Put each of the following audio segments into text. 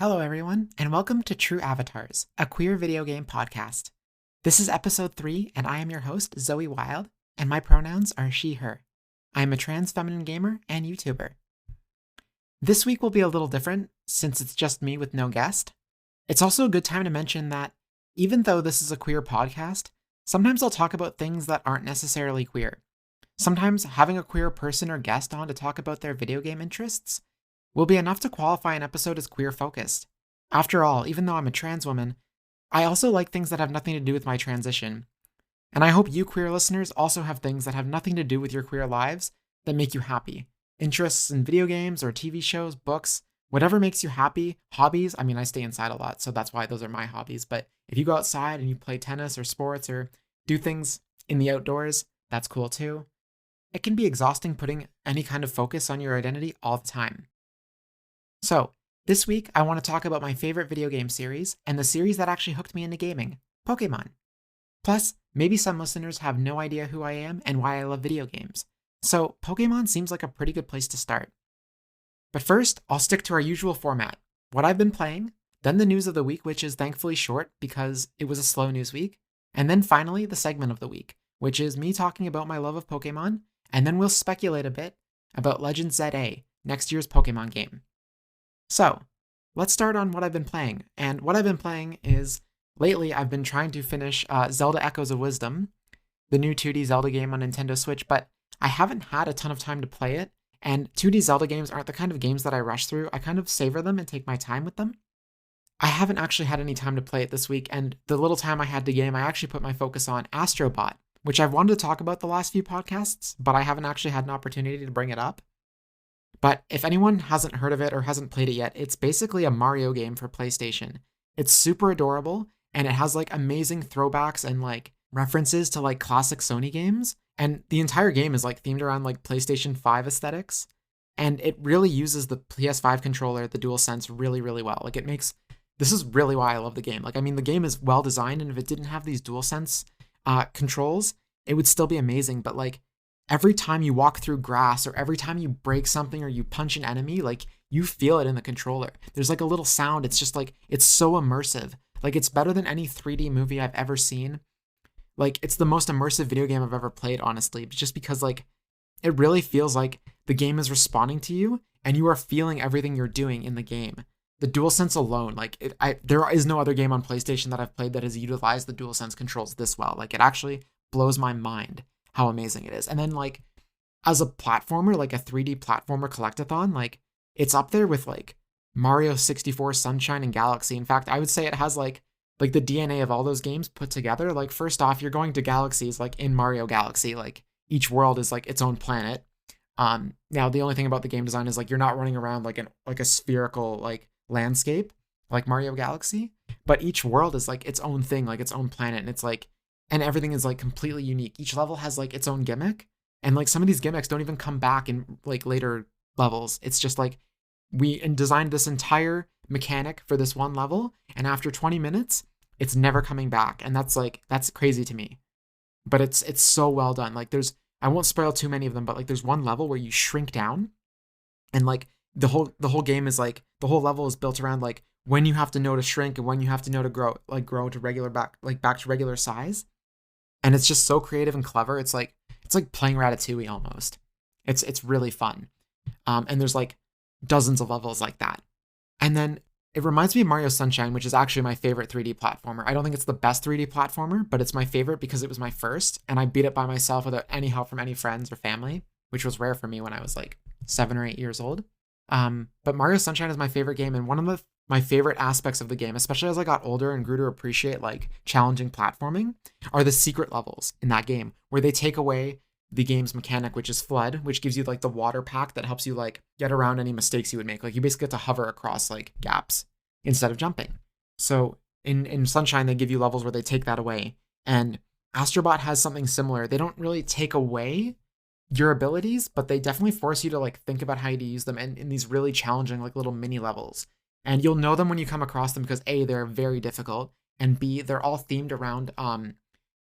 Hello, everyone, and welcome to True Avatars, a queer video game podcast. This is episode 3, and I am your host, Zoey Wild, and my pronouns are she, her. I am a trans feminine gamer and YouTuber. This week will be a little different, since it's just me with no guest. It's also a good time to mention that, even though this is a queer podcast, sometimes I'll talk about things that aren't necessarily queer. Sometimes having a queer person or guest on to talk about their video game interests will be enough to qualify an episode as queer-focused. After all, even though I'm a trans woman, I also like things that have nothing to do with my transition. And I hope you queer listeners also have things that have nothing to do with your queer lives that make you happy. Interests in video games or TV shows, books, whatever makes you happy. Hobbies, I stay inside a lot, so that's why those are my hobbies. But if you go outside and you play tennis or sports or do things in the outdoors, that's cool too. It can be exhausting putting any kind of focus on your identity all the time. So, this week I want to talk about my favorite video game series and the series that actually hooked me into gaming, Pokémon. Plus, maybe some listeners have no idea who I am and why I love video games, so Pokémon seems like a pretty good place to start. But first, I'll stick to our usual format, what I've been playing, then the news of the week, which is thankfully short because it was a slow news week, and then finally the segment of the week, which is me talking about my love of Pokémon, and then we'll speculate a bit about Legends Z-A, next year's Pokémon game. So, let's start on what I've been playing, and what I've been playing is, lately I've been trying to finish Zelda Echoes of Wisdom, the new 2D Zelda game on Nintendo Switch, but I haven't had a ton of time to play it, and 2D Zelda games aren't the kind of games that I rush through. I kind of savor them and take my time with them. I haven't actually had any time to play it this week, and the little time I had to game, I actually put my focus on Astro Bot, which I've wanted to talk about the last few podcasts, but I haven't actually had an opportunity to bring it up. But if anyone hasn't heard of it or hasn't played it yet, it's basically a Mario game for PlayStation. It's super adorable, and it has amazing throwbacks and references to classic Sony games. And the entire game is themed around PlayStation 5 aesthetics. And it really uses the PS5 controller, the DualSense, really, really well. This is really why I love the game. The game is well designed, and if it didn't have these DualSense controls, it would still be amazing. But every time you walk through grass or every time you break something or you punch an enemy, you feel it in the controller. There's a little sound. It's just it's so immersive. It's better than any 3D movie I've ever seen. It's the most immersive video game I've ever played, honestly, just because it really feels like the game is responding to you and you are feeling everything you're doing in the game. The DualSense alone, there is no other game on PlayStation that I've played that has utilized the DualSense controls this well. It actually blows my mind how amazing it is. And then as a platformer, a 3D platformer collectathon, it's up there with Mario 64, Sunshine, and Galaxy. In fact, I would say it has the DNA of all those games put together. First off, you're going to galaxies in Mario Galaxy. Each world is its own planet. Now the only thing about the game design is you're not running around a spherical landscape like Mario Galaxy, but each world is its own thing, its own planet, and it's and everything is completely unique. Each level has its own gimmick, and some of these gimmicks don't even come back in later levels. It's just we designed this entire mechanic for this one level, and after 20 minutes it's never coming back, and that's crazy to me. But it's so well done. I won't spoil too many of them, but there's one level where you shrink down, and the whole game is the whole level is built around when you have to know to shrink and when you have to know to grow to regular back to regular size. And it's just so creative and clever. It's like playing Ratatouille almost. It's really fun. And there's dozens of levels like that. And then it reminds me of Mario Sunshine, which is actually my favorite 3D platformer. I don't think it's the best 3D platformer, but it's my favorite because it was my first, and I beat it by myself without any help from any friends or family, which was rare for me when I was 7 or 8 years old. But Mario Sunshine is my favorite game, and one of my favorite aspects of the game, especially as I got older and grew to appreciate challenging platforming, are the secret levels in that game, where they take away the game's mechanic, which is Flood, which gives you the water pack that helps you get around any mistakes you would make. You basically get to hover across gaps instead of jumping. So in Sunshine, they give you levels where they take that away, and Astro Bot has something similar. They don't really take away your abilities, but they definitely force you to think about how to use them in these really challenging little mini levels. And you'll know them when you come across them because A, they're very difficult, and B, they're all themed around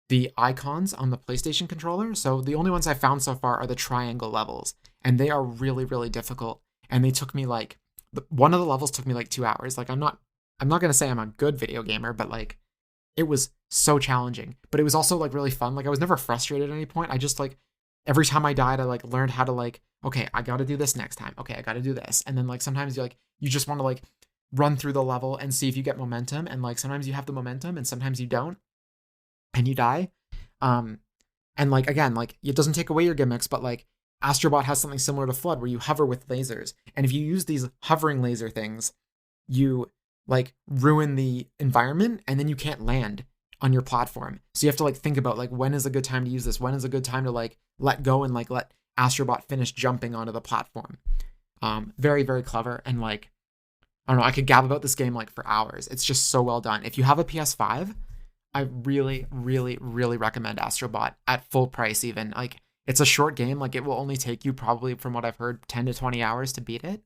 the icons on the PlayStation controller. So the only ones I found so far are the triangle levels, and they are really, really difficult. And they took me one of the levels took me like 2 hours. Like I'm not gonna say I'm a good video gamer, but like it was so challenging. But it was also like really fun. Like I was never frustrated at any point. I just like every time I died, I like learned how to like, okay, I gotta do this next time. Okay, I gotta do this. And then like sometimes you just want to like run through the level and see if you get momentum. And like sometimes you have the momentum and sometimes you don't, and you die. And like again, like it doesn't take away your gimmicks, but like Astro Bot has something similar to Flood where you hover with lasers. And if you use these hovering laser things, you like ruin the environment and then you can't land on your platform. So you have to like think about like when is a good time to use this? When is a good time to like let go and like let Astro Bot finish jumping onto the platform? Very, very clever. And like, I don't know, I could gab about this game like for hours. It's just so well done. If you have a PS5, I really, really, really recommend Astro Bot at full price even. Like it's a short game. Like it will only take you probably, from what I've heard, 10 to 20 hours to beat it.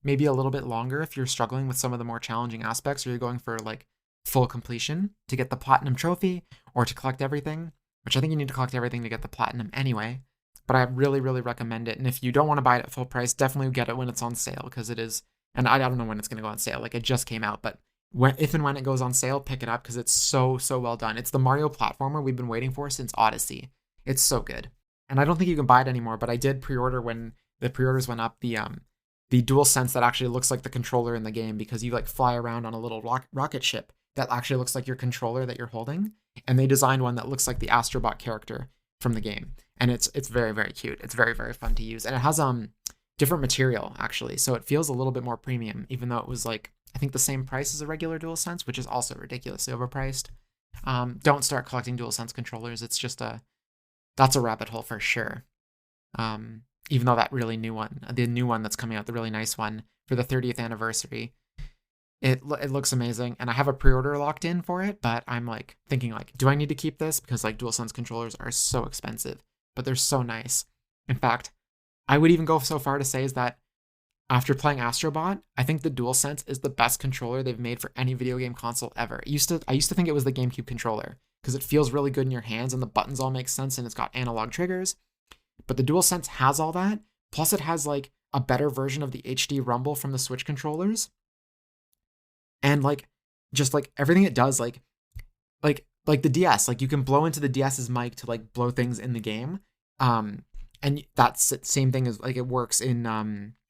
Maybe a little bit longer if you're struggling with some of the more challenging aspects, or you're going for like full completion to get the platinum trophy or to collect everything, which I think you need to collect everything to get the platinum anyway. But I really, really recommend it. And if you don't want to buy it at full price, definitely get it when it's on sale, because it is, and I don't know when it's going to go on sale. Like it just came out, but if and when it goes on sale, pick it up because it's so, so well done. It's the Mario platformer we've been waiting for since Odyssey. It's so good. And I don't think you can buy it anymore, but I did pre-order when the pre-orders went up, the DualSense that actually looks like the controller in the game, because you like fly around on a little rocket ship that actually looks like your controller that you're holding. And they designed one that looks like the Astro Bot character from the game. And it's very, very cute. It's very, very fun to use. And it has different material actually. So it feels a little bit more premium, even though it was like, I think the same price as a regular DualSense, which is also ridiculously overpriced. Don't start collecting DualSense controllers. It's just that's a rabbit hole for sure. Even though that really new one, the new one that's coming out, the really nice one for the 30th anniversary, it looks amazing. And I have a pre-order locked in for it, but I'm like thinking like, do I need to keep this? Because like DualSense controllers are so expensive, but they're so nice. In fact, I would even go so far to say is that after playing Astro Bot, I think the DualSense is the best controller they've made for any video game console ever. I used to think it was the GameCube controller because it feels really good in your hands and the buttons all make sense and it's got analog triggers. But the DualSense has all that. Plus it has like a better version of the HD rumble from the Switch controllers. And like just like everything it does, like the DS, like you can blow into the DS's mic to like blow things in the game. And that's the same thing as like it works in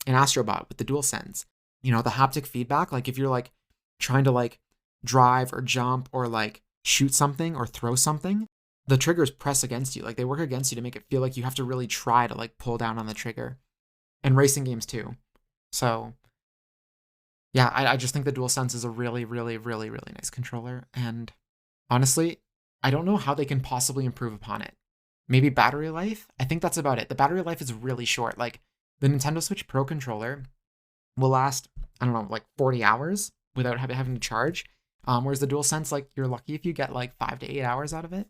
Astro Bot with the DualSense. You know, the haptic feedback, like if you're like trying to like drive or jump or like shoot something or throw something, the triggers press against you. Like they work against you to make it feel like you have to really try to like pull down on the trigger. And racing games too. So yeah, I just think the DualSense is a really, really, really, really nice controller. And honestly, I don't know how they can possibly improve upon it. Maybe battery life? I think that's about it. The battery life is really short. Like the Nintendo Switch Pro controller will last, I don't know, like 40 hours without having to charge. Whereas the DualSense, like you're lucky if you get like 5 to 8 hours out of it,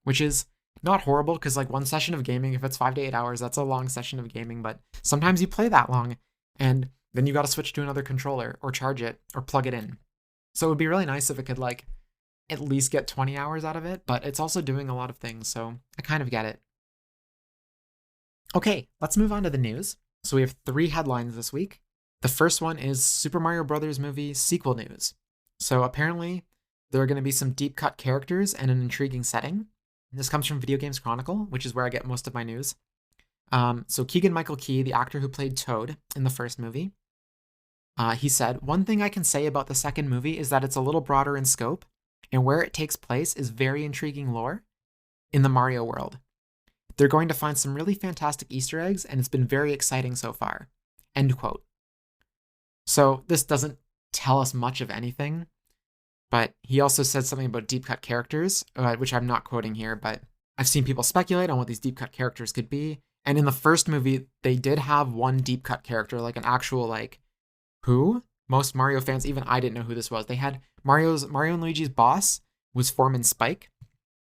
which is not horrible because like one session of gaming, if it's 5 to 8 hours, that's a long session of gaming. But sometimes you play that long and then you got to switch to another controller or charge it or plug it in. So it would be really nice if it could like at least get 20 hours out of it, but it's also doing a lot of things. So I kind of get it. Okay, let's move on to the news. So we have 3 headlines this week. The first one is Super Mario Brothers movie sequel news. So apparently there are going to be some deep cut characters and an intriguing setting. This comes from Video Games Chronicle, which is where I get most of my news. So Keegan-Michael Key, the actor who played Toad in the first movie, he said, "One thing I can say about the second movie is that it's a little broader in scope, and where it takes place is very intriguing lore in the Mario world. They're going to find some really fantastic Easter eggs, and it's been very exciting so far." End quote. So this doesn't tell us much of anything, but he also said something about deep cut characters, which I'm not quoting here, but I've seen people speculate on what these deep cut characters could be. And in the first movie, they did have one deep cut character, like an actual, like, who? Most Mario fans, even I didn't know who this was. They had Mario and Luigi's boss was Foreman Spike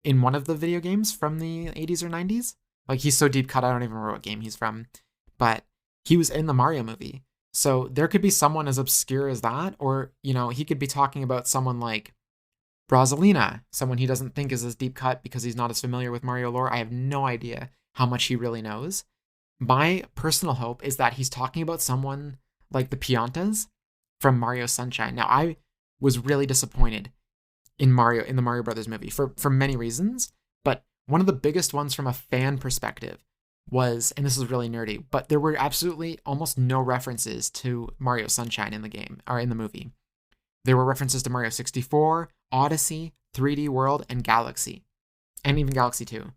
in one of the video games from the 80s or 90s. Like, he's so deep cut, I don't even remember what game he's from. But he was in the Mario movie. So there could be someone as obscure as that, or, you know, he could be talking about someone like Brasilina, someone he doesn't think is as deep cut because he's not as familiar with Mario lore. I have no idea how much he really knows. My personal hope is that he's talking about someone like the Piantas from Mario Sunshine. Now, I was really disappointed in the Mario Brothers movie for many reasons, but one of the biggest ones from a fan perspective was, and this is really nerdy, but there were absolutely almost no references to Mario Sunshine in the game or in the movie. There were references to Mario 64, Odyssey, 3D World, and Galaxy, and even Galaxy 2.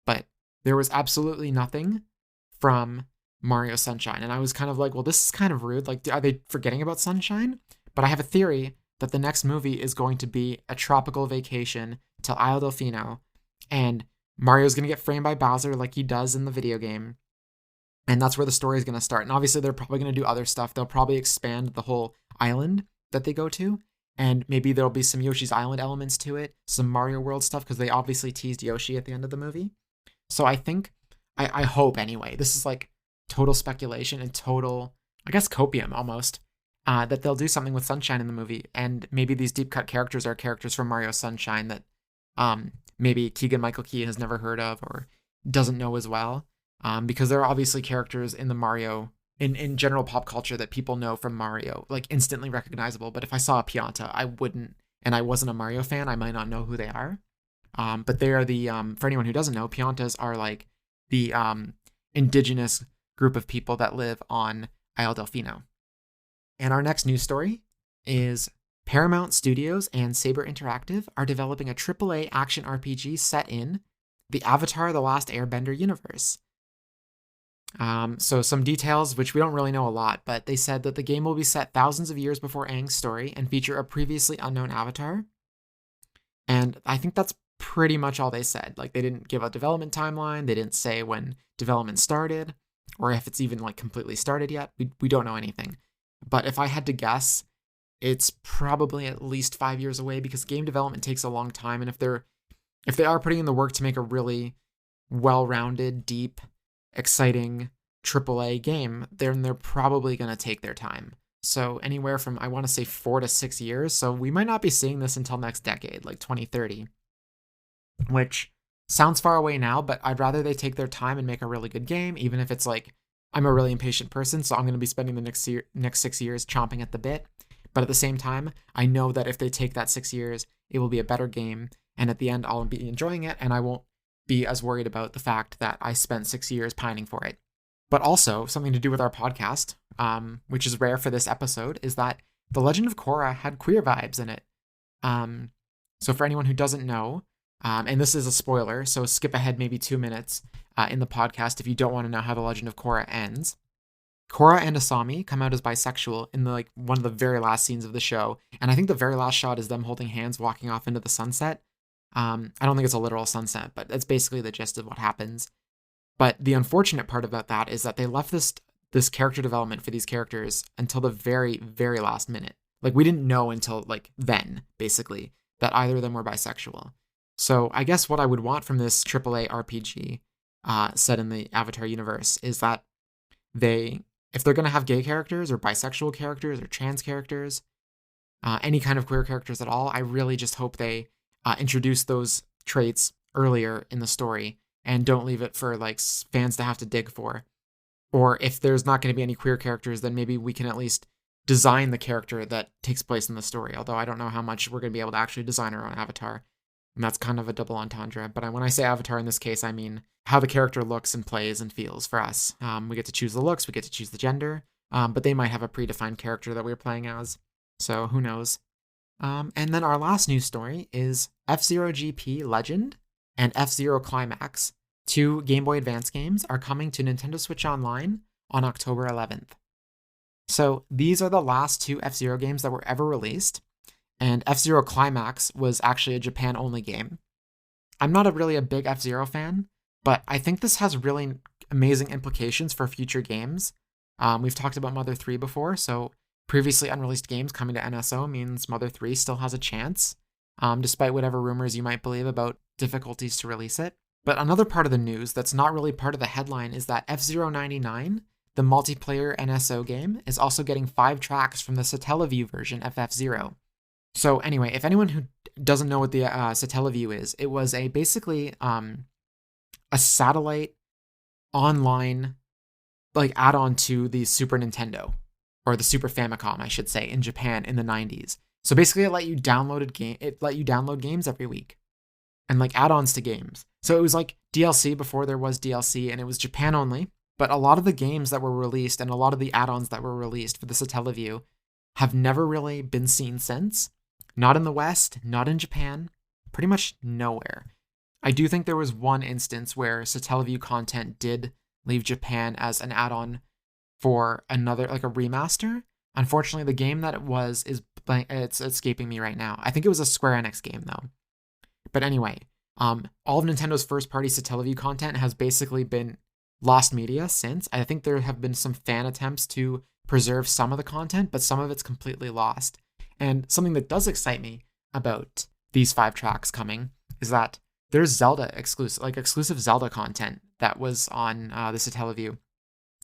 But there was absolutely nothing from Mario Sunshine. And I was kind of like, well, this is kind of rude. Like, are they forgetting about Sunshine? But I have a theory that the next movie is going to be a tropical vacation to Isle Delfino, and Mario's going to get framed by Bowser like he does in the video game. And that's where the story is going to start. And obviously, they're probably going to do other stuff. They'll probably expand the whole island that they go to. And maybe there'll be some Yoshi's Island elements to it, some Mario World stuff, because they obviously teased Yoshi at the end of the movie. So I think, I hope anyway, this is like total speculation and total, I guess, copium almost, that they'll do something with Sunshine in the movie. And maybe these deep cut characters are characters from Mario Sunshine that maybe Keegan-Michael Key has never heard of or doesn't know as well. Because there are obviously characters in the Mario, in general pop culture that people know from Mario, like instantly recognizable. But if I saw a Pianta, I wouldn't, and I wasn't a Mario fan, I might not know who they are. But they are the, for anyone who doesn't know, Piantas are like the indigenous group of people that live on Isle Delfino. And our next news story is Paramount Studios and Saber Interactive are developing a AAA action RPG set in the Avatar: The Last Airbender universe. So some details, which we don't really know a lot, but they said that the game will be set thousands of years before Aang's story and feature a previously unknown avatar. And I think that's pretty much all they said. Like, they didn't give a development timeline. They didn't say when development started or if it's even like completely started yet. We don't know anything. But if I had to guess, it's probably at least 5 years away, because game development takes a long time. And if they are putting in the work to make a really well-rounded, deep, exciting AAA game, then they're probably going to take their time. So anywhere from, I want to say, 4 to 6 years. So we might not be seeing this until next decade, like 2030, which sounds far away now, but I'd rather they take their time and make a really good game, even if it's like, I'm a really impatient person, so I'm going to be spending the next 6 years chomping at the bit. But at the same time, I know that if they take that 6 years, it will be a better game. And at the end, I'll be enjoying it, and I won't be as worried about the fact that I spent 6 years pining for it. But also, something to do with our podcast, which is rare for this episode, is that The Legend of Korra had queer vibes in it. So for anyone who doesn't know, and this is a spoiler, so skip ahead maybe 2 minutes in the podcast if you don't want to know how The Legend of Korra ends. Korra and Asami come out as bisexual in one of the very last scenes of the show, and I think the very last shot is them holding hands walking off into the sunset. I don't think it's a literal sunset, but that's basically the gist of what happens. But the unfortunate part about that is that they left this character development for these characters until the very, very last minute. Like, we didn't know until then, basically, that either of them were bisexual. So I guess what I would want from this AAA RPG set in the Avatar universe is that if they're going to have gay characters or bisexual characters or trans characters, any kind of queer characters at all, I really just hope they introduce those traits earlier in the story and don't leave it for fans to have to dig for. Or if there's not going to be any queer characters, then maybe we can at least design the character that takes place in the story. Although I don't know how much we're going to be able to actually design our own avatar. And that's kind of a double entendre. But when I say avatar in this case, I mean how the character looks and plays and feels for us. We get to choose the looks, we get to choose the gender, but they might have a predefined character that we're playing as. So who knows? And then our last news story is F-Zero GP Legend and F-Zero Climax, 2 Game Boy Advance games, are coming to Nintendo Switch Online on October 11th. So these are the last 2 F-Zero games that were ever released, and F-Zero Climax was actually a Japan-only game. I'm not really a big F-Zero fan, but I think this has really amazing implications for future games. We've talked about Mother 3 before, so previously unreleased games coming to NSO means Mother 3 still has a chance, despite whatever rumors you might believe about difficulties to release it. But another part of the news that's not really part of the headline is that F-Zero 99, the multiplayer NSO game, is also getting 5 tracks from the Satellaview version of F-Zero. So anyway, if anyone who doesn't know what the Satellaview is, it was basically a satellite online add-on to the Super Nintendo. or the Super Famicom, I should say, in Japan in the 90s. So basically, it let you download games every week, and like add-ons to games. So it was like DLC before there was DLC, and it was Japan only. But a lot of the games that were released and a lot of the add-ons that were released for the Satellaview have never really been seen since. Not in the West, not in Japan, pretty much nowhere. I do think there was one instance where Satellaview content did leave Japan as an add-on for another, like a remaster. Unfortunately, the game that it was it's escaping me right now. I think it was a Square Enix game though. But anyway, all of Nintendo's first-party Satellaview content has basically been lost media since. I think there have been some fan attempts to preserve some of the content, but some of it's completely lost. And something that does excite me about these 5 tracks coming is that there's Zelda exclusive Zelda content that was on the Satellaview.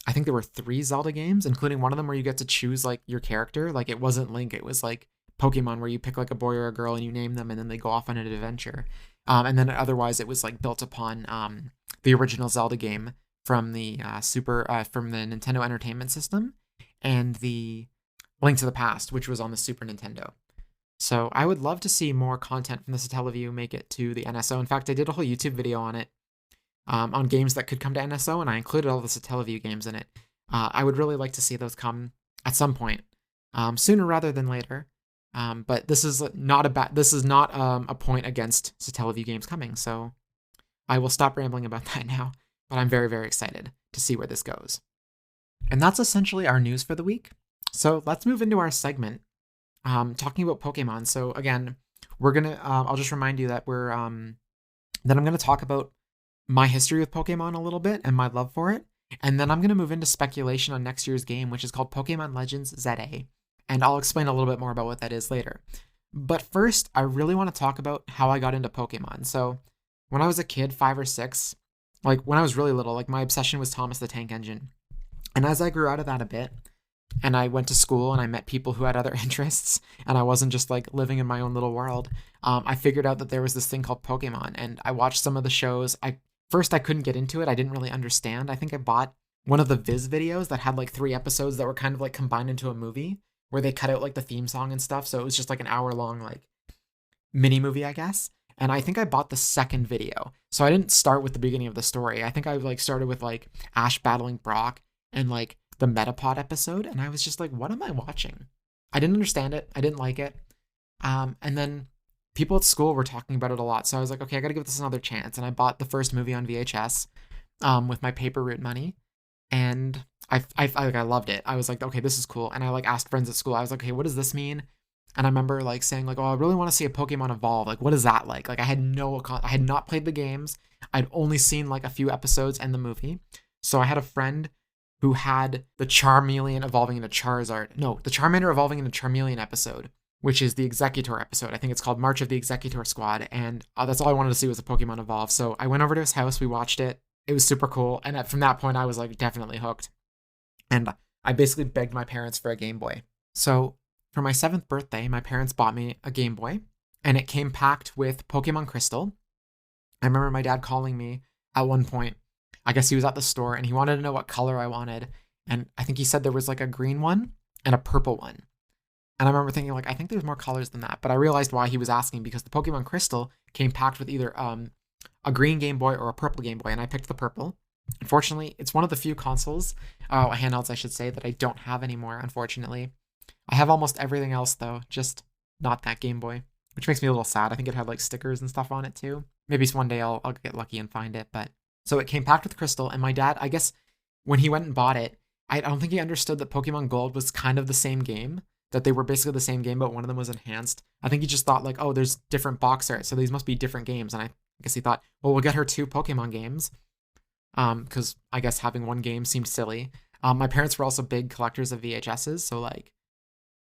I think there were 3 Zelda games, including one of them where you get to choose like your character. Like it wasn't Link, it was like Pokemon where you pick like a boy or a girl and you name them and then they go off on an adventure. And then otherwise it was like built upon the original Zelda game from the from the Nintendo Entertainment System and the Link to the Past, which was on the Super Nintendo. So I would love to see more content from the Satellaview make it to the NSO. In fact, I did a whole YouTube video on it, on games that could come to NSO, and I included all the Satellaview games in it. I would really like to see those come at some point, sooner rather than later. But this is not a point against Satellaview games coming. So I will stop rambling about that now. But I'm very, very excited to see where this goes. And that's essentially our news for the week. So let's move into our segment, talking about Pokemon. So again, we're gonna I'll just remind you that I'm gonna talk about my history with Pokemon a little bit and my love for it, and then I'm gonna move into speculation on next year's game, which is called Pokémon Legends Z-A, and I'll explain a little bit more about what that is later. But first, I really want to talk about how I got into Pokemon. So when I was a kid, 5 or 6, like when I was really little, like my obsession was Thomas the Tank Engine, and as I grew out of that a bit, and I went to school and I met people who had other interests, and I wasn't just like living in my own little world, I figured out that there was this thing called Pokemon, and I watched some of the shows. I couldn't get into it. I didn't really understand. I think I bought one of the Viz videos that had like 3 episodes that were kind of like combined into a movie where they cut out like the theme song and stuff. So it was just like an hour-long like mini movie, I guess. And I think I bought the second video. So I didn't start with the beginning of the story. I think I like started with like Ash battling Brock and like the Metapod episode, and I was just like, what am I watching? I didn't understand it. I didn't like it. And then people at school were talking about it a lot, so I was like, okay, I gotta give this another chance. And I bought the first movie on VHS with my paper route money, and I loved it. I was like, okay, this is cool. And I like asked friends at school. I was like, okay, what does this mean? And I remember like saying like, oh, I really want to see a Pokemon evolve. Like, what is that like? Like I had not played the games. I'd only seen like a few episodes and the movie. So I had a friend who had the Charmeleon evolving into Charizard. No, the Charmander evolving into Charmeleon episode, which is the Executor episode. I think it's called March of the Executor Squad. And that's all I wanted to see was a Pokemon evolve. So I went over to his house. We watched it. It was super cool. And from that point, I was like definitely hooked. And I basically begged my parents for a Game Boy. So for my 7th birthday, my parents bought me a Game Boy, and it came packed with Pokemon Crystal. I remember my dad calling me at one point. I guess he was at the store and he wanted to know what color I wanted. And I think he said there was like a green one and a purple one. And I remember thinking like, I think there's more colors than that. But I realized why he was asking, because the Pokemon Crystal came packed with either a green Game Boy or a purple Game Boy. And I picked the purple. Unfortunately, it's one of the few consoles, handhelds I should say, that I don't have anymore, unfortunately. I have almost everything else though, just not that Game Boy, which makes me a little sad. I think it had like stickers and stuff on it too. Maybe one day I'll get lucky and find it, but so it came packed with Crystal, and my dad, I guess, when he went and bought it, I don't think he understood that Pokemon Gold was kind of the same game, that they were basically the same game, but one of them was enhanced. I think he just thought like, oh, there's different box art, so these must be different games. And I guess he thought, well, we'll get her 2 Pokemon games, because I guess having one game seemed silly. My parents were also big collectors of VHSs, so like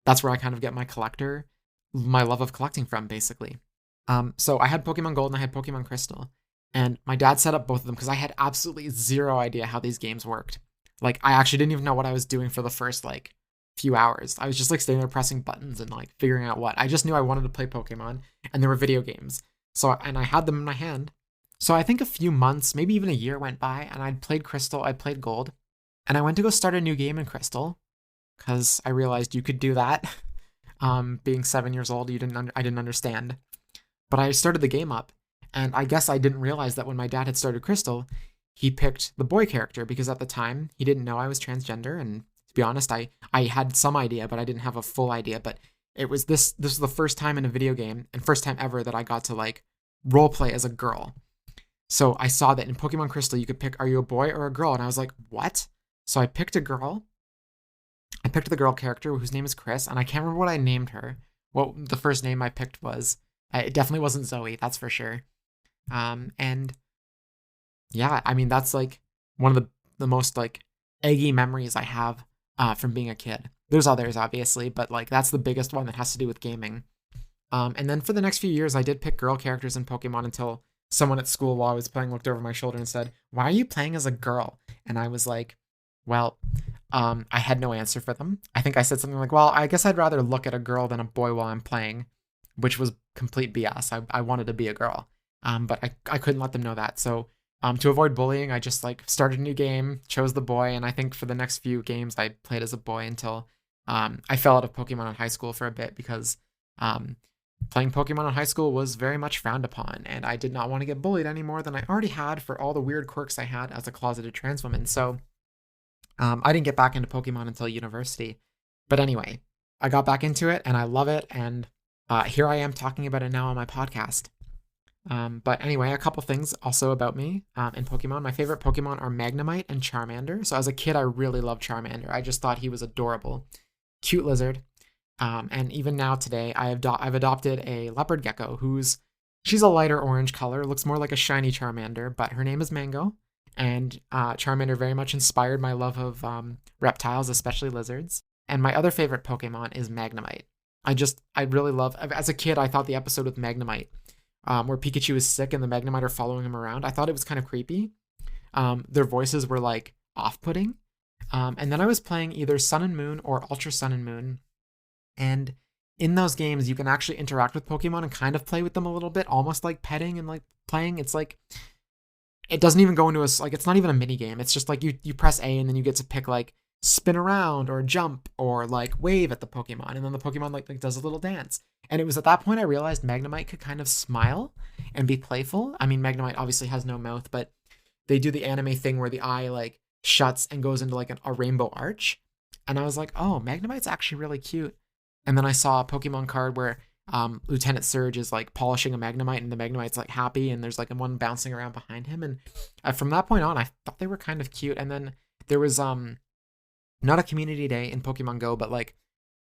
that's where I kind of get my love of collecting from, basically. So I had Pokemon Gold and I had Pokemon Crystal. And my dad set up both of them because I had absolutely zero idea how these games worked. Like, I actually didn't even know what I was doing for the first, like, few hours. I was just, like, sitting there pressing buttons and, like, figuring out what. I just knew I wanted to play Pokemon, and there were video games. And I had them in my hand. So I think a few months, maybe even a year went by, and I'd played Crystal, I'd played Gold, and I went to go start a new game in Crystal, because I realized you could do that. Being 7 years old, I didn't understand. But I started the game up, and I guess I didn't realize that when my dad had started Crystal, he picked the boy character because at the time he didn't know I was transgender. And to be honest, I had some idea, but I didn't have a full idea. But it was this was the first time in a video game and first time ever that I got to like role play as a girl. So I saw that in Pokemon Crystal you could pick, are you a boy or a girl? And I was like, what? So I picked a girl. I picked the girl character whose name is Chris, and I can't remember what I named her. What the first name I picked was. It definitely wasn't Zoey, that's for sure. And yeah, I mean, that's like one of the most like eggy memories I have from being a kid. There's others, obviously, but like that's the biggest one that has to do with gaming. And then for the next few years, I did pick girl characters in Pokemon until someone at school while I was playing looked over my shoulder and said, "Why are you playing as a girl?" And I was like, well, I had no answer for them. I think I said something like, well, I guess I'd rather look at a girl than a boy while I'm playing, which was complete BS. I wanted to be a girl, but I couldn't let them know that. So to avoid bullying, I just like started a new game, chose the boy, and I think for the next few games I played as a boy until I fell out of Pokemon in high school for a bit because playing Pokemon in high school was very much frowned upon, and I did not want to get bullied any more than I already had for all the weird quirks I had as a closeted trans woman. So I didn't get back into Pokemon until university. But anyway, I got back into it, and I love it, and here I am talking about it now on my podcast. But anyway, a couple things also about me in Pokemon. My favorite Pokemon are Magnemite and Charmander. So as a kid, I really loved Charmander. I just thought he was adorable. Cute lizard. And even now today, I've adopted a leopard gecko she's a lighter orange color, looks more like a shiny Charmander, but her name is Mango. And Charmander very much inspired my love of reptiles, especially lizards. And my other favorite Pokemon is Magnemite. I really love, as a kid, I thought the episode with Magnemite, where Pikachu is sick and the Magnemite are following him around, I thought it was kind of creepy. Their voices were like off-putting. And then I was playing either Sun and Moon or Ultra Sun and Moon. And in those games, you can actually interact with Pokemon and kind of play with them a little bit, almost like petting and like playing. It's like, it doesn't even go into it's not even a mini game. It's just like you press A and then you get to pick like spin around or jump or like wave at the Pokemon. And then the Pokemon like does a little dance. And it was at that point I realized Magnemite could kind of smile and be playful. I mean, Magnemite obviously has no mouth, but they do the anime thing where the eye like shuts and goes into like a rainbow arch. And I was like, oh, Magnemite's actually really cute. And then I saw a Pokemon card where Lieutenant Surge is like polishing a Magnemite and the Magnemite's like happy and there's like one bouncing around behind him. And from that point on, I thought they were kind of cute. And then there was not a community day in Pokemon Go, but like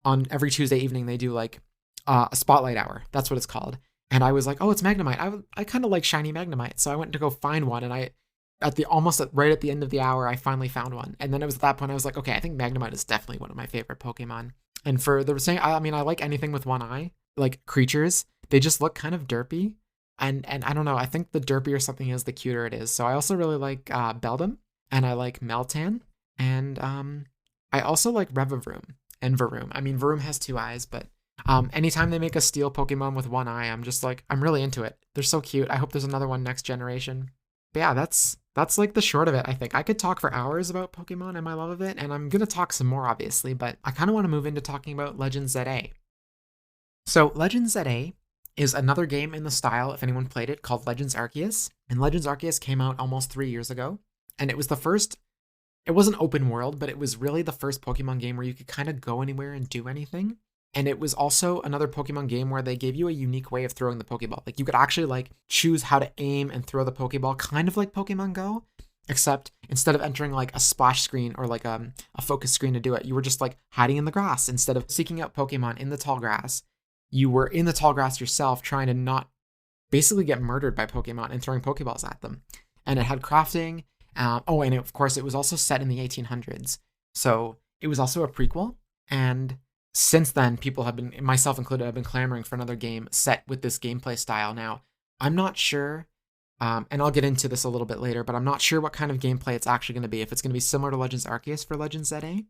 on every Tuesday evening, they do like a spotlight hour. That's what it's called. And I was like, oh, it's Magnemite. I kind of like shiny Magnemite. So I went to go find one. And right at the end of the hour, I finally found one. And then it was at that point I was like, okay, I think Magnemite is definitely one of my favorite Pokemon. And for the saying, I mean, I like anything with one eye, like creatures. They just look kind of derpy. And I don't know, I think the derpier something is, the cuter it is. So I also really like Beldum, and I like Meltan, and I also like Revavroom and Varoom. I mean, Varoom has two eyes, but anytime they make a steel Pokemon with one eye, I'm just like, I'm really into it. They're so cute. I hope there's another one next generation. But yeah, that's like the short of it, I think. I could talk for hours about Pokemon and my love of it, and I'm going to talk some more, obviously, but I kind of want to move into talking about Legends Z-A. So Legends Z-A is another game in the style, if anyone played it, called Legends Arceus. And Legends Arceus came out almost 3 years ago, and it was the first, it wasn't open world, but it was really the first Pokemon game where you could kind of go anywhere and do anything. And it was also another Pokemon game where they gave you a unique way of throwing the Pokeball. Like you could actually like choose how to aim and throw the Pokeball, kind of like Pokemon Go, except instead of entering like a splash screen or like a focus screen to do it, you were just like hiding in the grass. Instead of seeking out Pokemon in the tall grass, you were in the tall grass yourself, trying to not basically get murdered by Pokemon and throwing Pokeballs at them. And it had crafting. And of course, it was also set in the 1800s. So it was also a prequel. And since then, people have been, myself included, have been clamoring for another game set with this gameplay style. Now, I'm not sure, and I'll get into this a little bit later, but I'm not sure what kind of gameplay it's actually going to be, if it's going to be similar to Legends Arceus for Legends Z-A.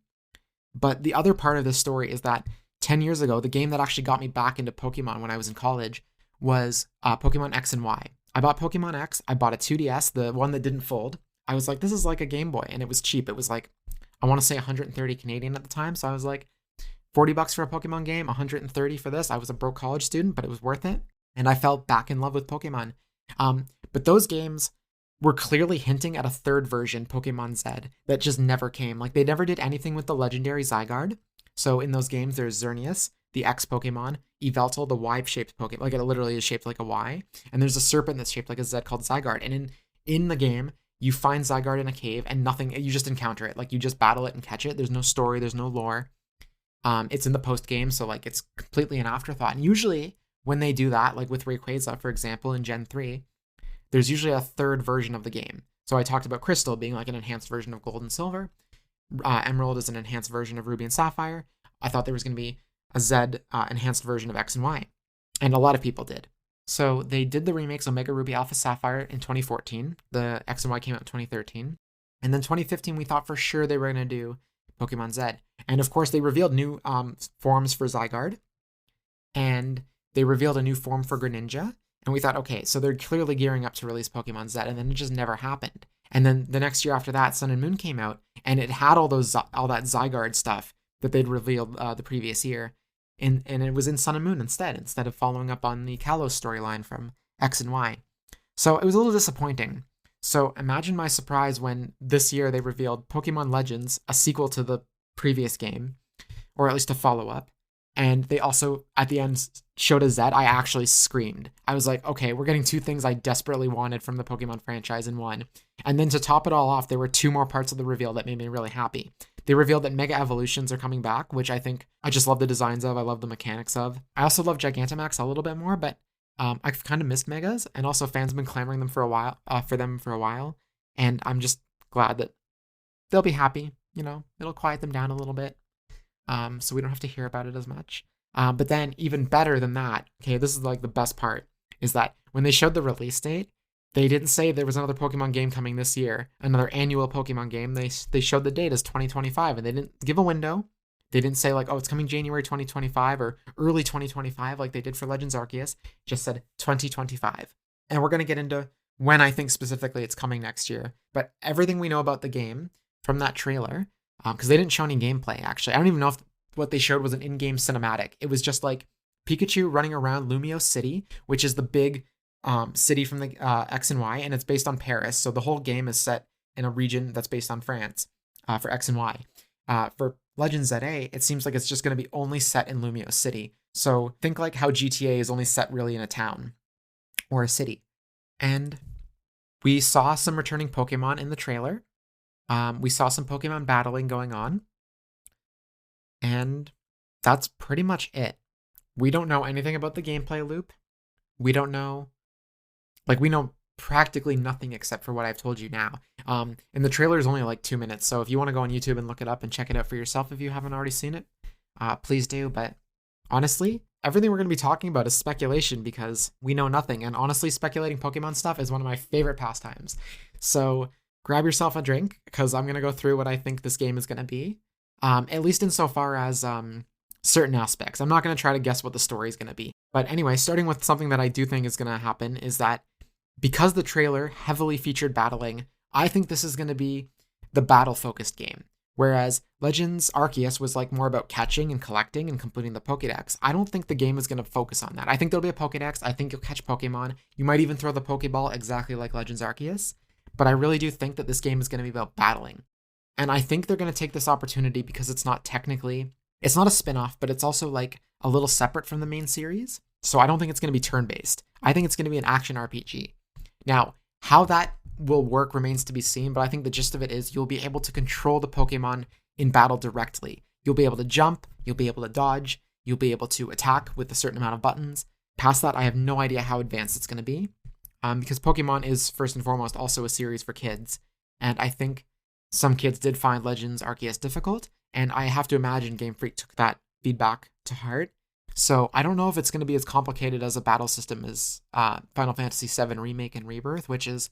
But the other part of this story is that 10 years ago, the game that actually got me back into Pokemon when I was in college was Pokemon X and Y. I bought Pokemon X, I bought a 2DS, the one that didn't fold. I was like, this is like a Game Boy, and it was cheap. It was like I want to say 130 Canadian at the time. So I was like, $40 for a Pokemon game, 130 for this. I was a broke college student, but it was worth it. And I fell back in love with Pokemon. But those games were clearly hinting at a third version, Pokemon Z, that just never came. Like, they never did anything with the legendary Zygarde. So in those games, there's Xerneas, the X Pokemon, Yveltal, the Y-shaped Pokemon. Like, it literally is shaped like a Y. And there's a serpent that's shaped like a Z called Zygarde. And in the game, you find Zygarde in a cave and nothing, you just encounter it. Like, you just battle it and catch it. There's no story, there's no lore. It's in the post game, so like it's completely an afterthought. And usually when they do that, like with Rayquaza, for example, in Gen 3, there's usually a third version of the game. So I talked about Crystal being like an enhanced version of Gold and Silver. Emerald is an enhanced version of Ruby and Sapphire. I thought there was going to be a Z enhanced version of X and Y. And a lot of people did. So they did the remakes Omega Ruby Alpha Sapphire in 2014. The X and Y came out in 2013. And then 2015, we thought for sure they were going to do Pokemon Z. And of course, they revealed new forms for Zygarde. And they revealed a new form for Greninja. And we thought, okay, so they're clearly gearing up to release Pokemon Z. And then it just never happened. And then the next year after that, Sun and Moon came out. And it had all that Zygarde stuff that they'd revealed the previous year. And it was in Sun and Moon instead of following up on the Kalos storyline from X and Y. So it was a little disappointing. So imagine my surprise when this year they revealed Pokemon Legends, a sequel to the previous game, or at least a follow-up. And they also, at the end, showed a Z. I actually screamed. I was like, okay, we're getting two things I desperately wanted from the Pokemon franchise in one. And then to top it all off, there were two more parts of the reveal that made me really happy. They revealed that Mega Evolutions are coming back, which I just love the designs of. I love the mechanics of. I also love Gigantamax a little bit more, but I've kind of missed Megas, and also fans have been clamoring them for them for a while, and I'm just glad that they'll be happy. It'll quiet them down a little bit, so we don't have to hear about it as much. But then even better than that, okay, this is like the best part, is that when they showed the release date, they didn't say there was another Pokemon game coming this year, another annual Pokemon game. They showed the date as 2025, and they didn't give a window. They didn't say like, oh, it's coming January 2025 or early 2025 like they did for Legends Arceus. Just said 2025. And we're going to get into when I think specifically it's coming next year. But everything we know about the game from that trailer, because they didn't show any gameplay, actually. I don't even know if what they showed was an in-game cinematic. It was just like Pikachu running around Lumio City, which is the big city from the X and Y, and it's based on Paris. So the whole game is set in a region that's based on France for X and Y. For Legends Z-A, it seems like it's just going to be only set in Lumio City. So think like how GTA is only set really in a town or a city. And we saw some returning Pokemon in the trailer. We saw some Pokemon battling going on. And that's pretty much it. We don't know anything about the gameplay loop. We don't know... we know practically nothing except for what I've told you now. And the trailer is only like 2 minutes, so if you want to go on YouTube and look it up and check it out for yourself if you haven't already seen it, please do. But honestly, everything we're going to be talking about is speculation because we know nothing. And honestly, speculating Pokemon stuff is one of my favorite pastimes. So grab yourself a drink because I'm going to go through what I think this game is going to be, at least insofar as certain aspects. I'm not going to try to guess what the story is going to be. But anyway, starting with something that I do think is going to happen is that because the trailer heavily featured battling, I think this is going to be the battle-focused game. Whereas Legends Arceus was like more about catching and collecting and completing the Pokédex. I don't think the game is going to focus on that. I think there'll be a Pokédex. I think you'll catch Pokemon. You might even throw the Pokéball exactly like Legends Arceus. But I really do think that this game is going to be about battling. And I think they're going to take this opportunity because it's not a spin-off, but it's also like a little separate from the main series. So I don't think it's going to be turn-based. I think it's going to be an action RPG. Now, how that will work remains to be seen, but I think the gist of it is you'll be able to control the Pokemon in battle directly. You'll be able to jump, you'll be able to dodge, you'll be able to attack with a certain amount of buttons. Past that, I have no idea how advanced it's going to be, because Pokemon is, first and foremost, also a series for kids, and I think some kids did find Legends Arceus difficult, and I have to imagine Game Freak took that feedback to heart. So I don't know if it's going to be as complicated as a battle system as Final Fantasy VII Remake and Rebirth, which is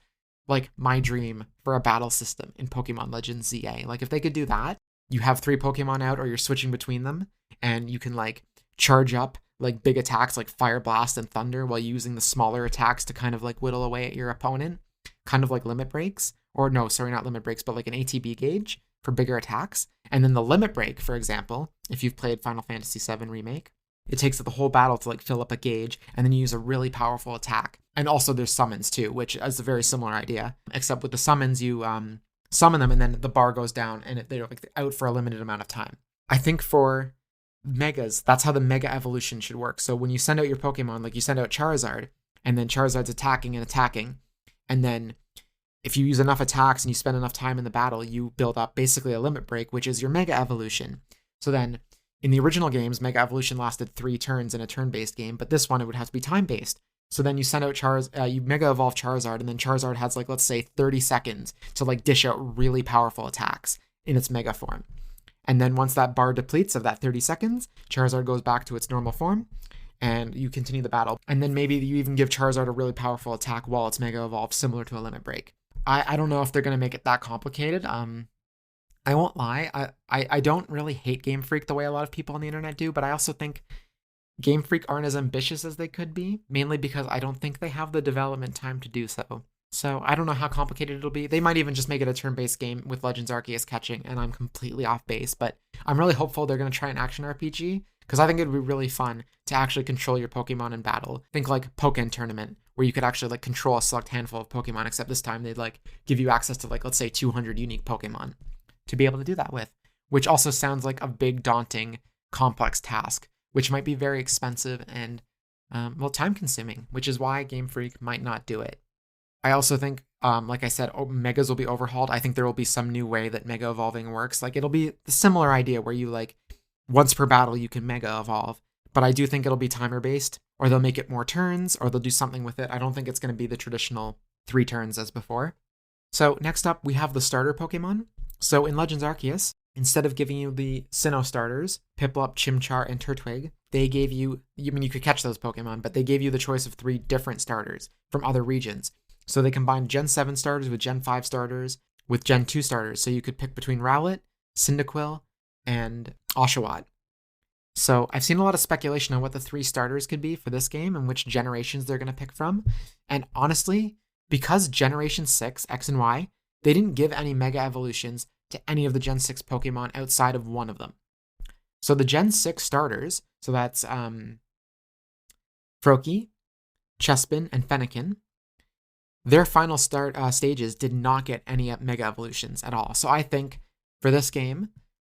like my dream for a battle system in Pokemon Legends Z-A. Like if they could do that, you have 3 Pokemon out or you're switching between them and you can like charge up like big attacks like Fire Blast and Thunder while using the smaller attacks to kind of like whittle away at your opponent, kind of like Limit Breaks. Or no, sorry, not Limit Breaks, but like an ATB gauge. for bigger attacks. And then the limit break, for example, if you've played Final Fantasy VII Remake, it takes the whole battle to like fill up a gauge, and then you use a really powerful attack. And also there's summons too, which is a very similar idea, except with the summons, you summon them and then the bar goes down and they're like out for a limited amount of time. I think for megas, that's how the mega evolution should work. So when you send out your Pokemon, like you send out Charizard, and then Charizard's attacking, and then if you use enough attacks and you spend enough time in the battle, you build up basically a limit break, which is your mega evolution. So then in the original games, mega evolution lasted 3 turns in a turn-based game, but this one it would have to be time-based. So then you send out you mega evolve Charizard, and then Charizard has like, let's say 30 seconds to like dish out really powerful attacks in its mega form. And then once that bar depletes of that 30 seconds, Charizard goes back to its normal form, and you continue the battle. And then maybe you even give Charizard a really powerful attack while it's mega evolved, similar to a limit break. I don't know if they're going to make it that complicated. I won't lie. I don't really hate Game Freak the way a lot of people on the internet do, but I also think Game Freak aren't as ambitious as they could be, mainly because I don't think they have the development time to do so. So I don't know how complicated it'll be. They might even just make it a turn-based game with Legends Arceus catching, and I'm completely off base, but I'm really hopeful they're going to try an action RPG, because I think it would be really fun to actually control your Pokemon in battle. Think like Pokken Tournament, where you could actually like control a select handful of Pokemon, except this time they'd like give you access to like, let's say 200 unique Pokemon to be able to do that with, which also sounds like a big, daunting, complex task, which might be very expensive and, time consuming, which is why Game Freak might not do it. I also think, like I said, Megas will be overhauled. I think there will be some new way that Mega Evolving works. Like, it'll be a similar idea where you, like, once per battle, you can Mega Evolve. But I do think it'll be timer-based, or they'll make it more turns, or they'll do something with it. I don't think it's going to be the traditional 3 turns as before. So, next up, we have the starter Pokemon. So, in Legends Arceus, instead of giving you the Sinnoh starters, Piplup, Chimchar, and Turtwig, they gave you, you could catch those Pokemon, but they gave you the choice of 3 different starters from other regions. So they combined Gen 7 starters with Gen 5 starters with Gen 2 starters. So you could pick between Rowlet, Cyndaquil, and Oshawott. So I've seen a lot of speculation on what the 3 starters could be for this game and which generations they're going to pick from. And honestly, because Generation 6, X and Y, they didn't give any Mega Evolutions to any of the Gen 6 Pokemon outside of one of them. So the Gen 6 starters, so that's Froakie, Chespin, and Fennekin, their final stages did not get any Mega Evolutions at all. So I think for this game,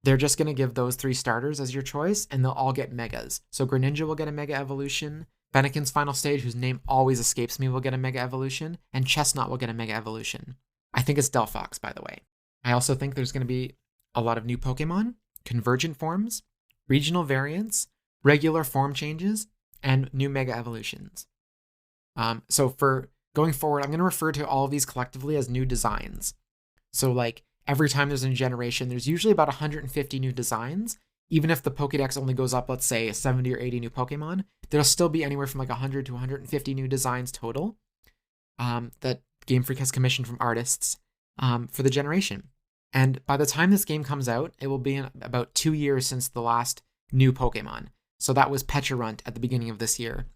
they're just going to give those 3 starters as your choice, and they'll all get Megas. So Greninja will get a Mega Evolution, Fennekin's final stage, whose name always escapes me, will get a Mega Evolution, and Chestnut will get a Mega Evolution. I think it's Delphox, by the way. I also think there's going to be a lot of new Pokemon, convergent forms, regional variants, regular form changes, and new Mega Evolutions. So for going forward, I'm going to refer to all of these collectively as new designs. So like every time there's a new generation, there's usually about 150 new designs. Even if the Pokédex only goes up, let's say 70 or 80 new Pokemon, there'll still be anywhere from like 100 to 150 new designs total that Game Freak has commissioned from artists for the generation. And by the time this game comes out, it will be in about 2 years since the last new Pokemon. So that was Pecharunt at the beginning of this year,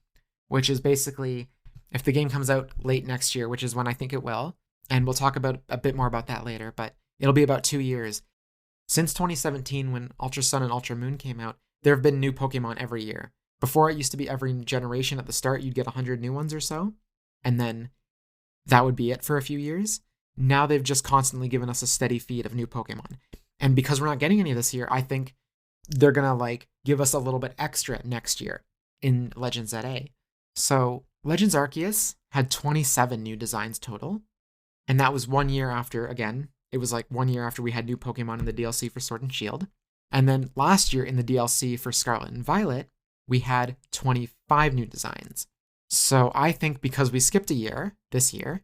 which is basically, if the game comes out late next year, which is when I think it will, and we'll talk about a bit more about that later, but it'll be about 2 years. Since 2017, when Ultra Sun and Ultra Moon came out, there have been new Pokemon every year. Before, it used to be every generation at the start, you'd get 100 new ones or so, and then that would be it for a few years. Now they've just constantly given us a steady feed of new Pokemon. And because we're not getting any this year, I think they're going to like give us a little bit extra next year in Legends Z-A. So Legends Arceus had 27 new designs total. And that was 1 year after, again, it was like 1 year after we had new Pokemon in the DLC for Sword and Shield. And then last year in the DLC for Scarlet and Violet, we had 25 new designs. So I think because we skipped a year this year,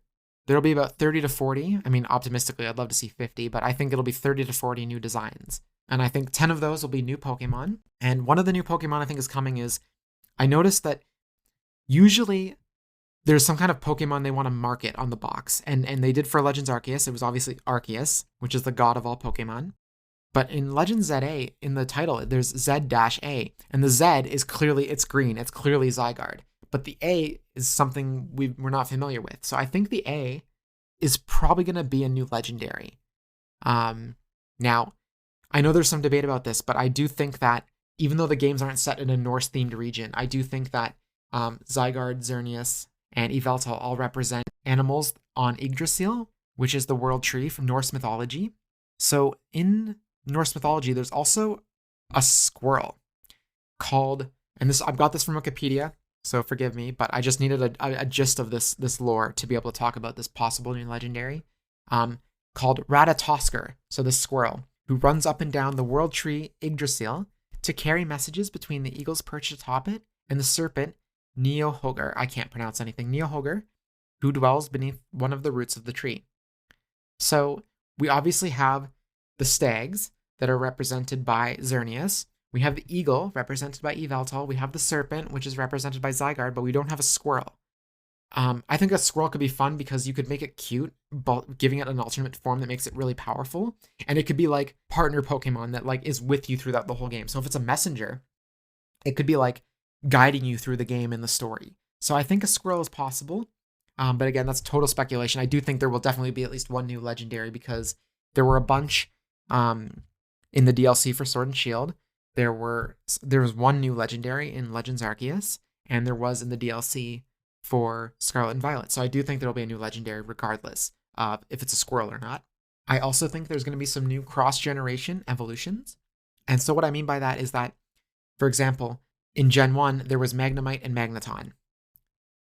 there'll be about 30 to 40. I mean, optimistically, I'd love to see 50, but I think it'll be 30 to 40 new designs. And I think 10 of those will be new Pokemon. And one of the new Pokemon I think is coming is, I noticed that usually there's some kind of Pokemon they want to market on the box. And they did for Legends Arceus. It was obviously Arceus, which is the god of all Pokemon. But in Legends Z-A, in the title, there's Z-A. And the Z is clearly, it's green. It's clearly Zygarde. But the A is something we're not familiar with. So I think the A is probably going to be a new legendary. Now, I know there's some debate about this, but I do think that even though the games aren't set in a Norse-themed region, I do think that Zygarde, Xerneas, and Yveltal all represent animals on Yggdrasil, which is the world tree from Norse mythology. So in Norse mythology, there's also a squirrel called, and this I've got this from Wikipedia, so forgive me, but I just needed a gist of this lore to be able to talk about this possible new legendary, called Ratatoskr, so this squirrel, who runs up and down the world tree Yggdrasil to carry messages between the eagles perched atop it and the serpent Neohogr, I can't pronounce anything, Neohogr, who dwells beneath one of the roots of the tree. So we obviously have the stags that are represented by Xerneas. We have the eagle represented by Yveltal. We have the serpent, which is represented by Zygarde, but we don't have a squirrel. I think a squirrel could be fun because you could make it cute, but giving it an alternate form that makes it really powerful. And it could be like partner Pokemon that like is with you throughout the whole game. So if it's a messenger, it could be like guiding you through the game and the story. So I think a squirrel is possible. But again, that's total speculation. I do think there will definitely be at least one new legendary because there were a bunch in the DLC for Sword and Shield. There was one new legendary in Legends Arceus, and there was in the DLC for Scarlet and Violet. So I do think there'll be a new legendary regardless of if it's a squirrel or not. I also think there's going to be some new cross-generation evolutions. And so what I mean by that is that, for example, in Gen 1, there was Magnemite and Magneton.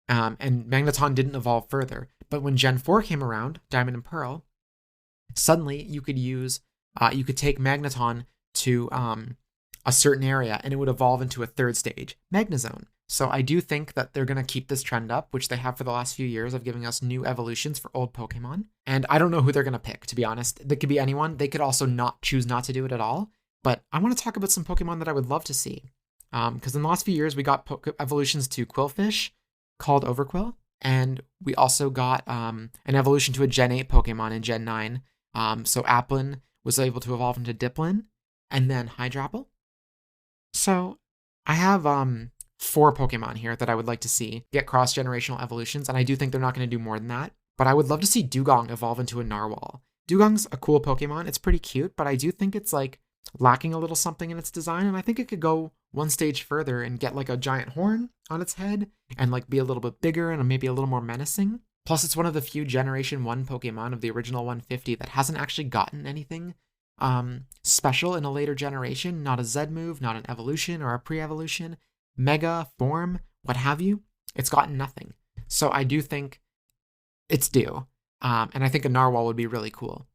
And Magneton didn't evolve further. But when Gen 4 came around, Diamond and Pearl, suddenly you could take Magneton to a certain area and it would evolve into a third stage, Magnezone. So I do think that they're going to keep this trend up, which they have for the last few years of giving us new evolutions for old Pokemon. And I don't know who they're going to pick, to be honest. They could be anyone. They could also choose not to do it at all. But I want to talk about some Pokemon that I would love to see. Because in the last few years, we got evolutions to Quillfish called Overquill. And we also got an evolution to a Gen 8 Pokemon in Gen 9. So Applin was able to evolve into Diplin and then Hydrapple. So I have 4 Pokemon here that I would like to see get cross-generational evolutions, and I do think they're not going to do more than that. But I would love to see Dugong evolve into a Narwhal. Dugong's a cool Pokemon. It's pretty cute, but I do think it's like lacking a little something in its design, and I think it could go one stage further and get like a giant horn on its head and like be a little bit bigger and maybe a little more menacing. Plus, it's one of the few Generation 1 Pokemon of the original 150 that hasn't actually gotten anything special in a later generation. Not a Z move, not an evolution or a pre-evolution, mega, form, what have you. It's gotten nothing. So I do think it's due. And I think a Narwhal would be really cool.